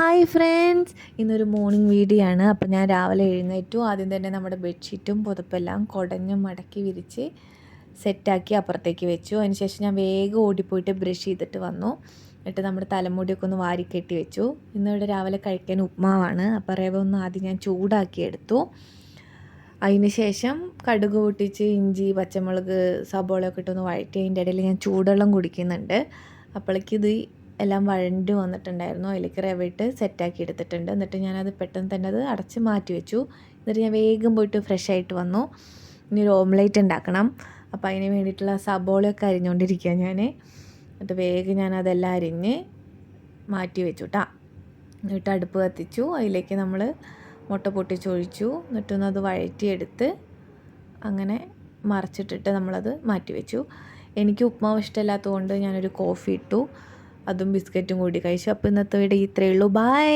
Hi friends, ഇന്നൊരു morning video ആണ്. അപ്പോൾ ഞാൻ രാവിലെ എഴുന്നേറ്റു. ആദ്യം തന്നെ നമ്മുടെ ബെഡ്ഷീറ്റും പുതപ്പെല്ലാം കുടഞ്ഞ് മടക്കി വിരിച്ച് സെറ്റാക്കി അപ്പുറത്തേക്ക് വെച്ചു. അതിനുശേഷം ഞാൻ വേഗം ഓടിപ്പോയിട്ട് ബ്രഷ് ചെയ്തിട്ട് വന്നു. എന്നിട്ട് നമ്മുടെ തലമുടിയൊക്കെ ഒന്ന് വാരിക്കെട്ടി വെച്ചു. ഇന്നിവിടെ രാവിലെ കഴിക്കാൻ ഉപ്മാവാണ്. അപ്പോൾ റവ ഒന്ന് ആദ്യം ഞാൻ ചൂടാക്കിയെടുത്തു. അതിന് ശേഷം കടുക് പൊട്ടിച്ച് ഇഞ്ചി, പച്ചമുളക്, സബോളയൊക്കെ ഇട്ടൊന്ന് വഴറ്റി അതിൻ്റെ ഇടയിൽ ഞാൻ ചൂടുവെള്ളം കുടിക്കുന്നുണ്ട്. അപ്പോഴേക്കിത് എല്ലാം വഴണ്ട് വന്നിട്ടുണ്ടായിരുന്നു. അതിലേക്ക് റവ ഇട്ട് സെറ്റാക്കി എടുത്തിട്ടുണ്ട്. എന്നിട്ട് ഞാനത് പെട്ടെന്ന് തന്നെ അത് അടച്ച് മാറ്റി വെച്ചു. എന്നിട്ട് ഞാൻ വേഗം പോയിട്ട് ഫ്രഷ് ആയിട്ട് വന്നു. ഇനി ഒരു ഓംലേറ്റ് ഉണ്ടാക്കണം. അപ്പോൾ അതിന് വേണ്ടിയിട്ടുള്ള സബോളയൊക്കെ അരിഞ്ഞുകൊണ്ടിരിക്കുക ഞാൻ. എന്നിട്ട് വേഗം ഞാനതെല്ലാം അരിഞ്ഞ് മാറ്റി വെച്ചു കേട്ടോ. എന്നിട്ട് അടുപ്പ് കത്തിച്ചു. അതിലേക്ക് നമ്മൾ മുട്ട പൊട്ടിച്ചൊഴിച്ചു. എന്നിട്ടൊന്നത് വഴറ്റിയെടുത്ത് അങ്ങനെ മറിച്ചിട്ടിട്ട് നമ്മളത് മാറ്റി വെച്ചു. എനിക്ക് ഉപ്മാവ് ഇഷ്ടമില്ലാത്തതുകൊണ്ട് ഞാനൊരു കോഫി ഇട്ടു. അതും ബിസ്ക്കറ്റും കൂടി കഴിച്ചു. അപ്പോൾ ഇന്നത്തെ വീഡിയോ ഇത്രയേ ഉള്ളൂ. ബൈ.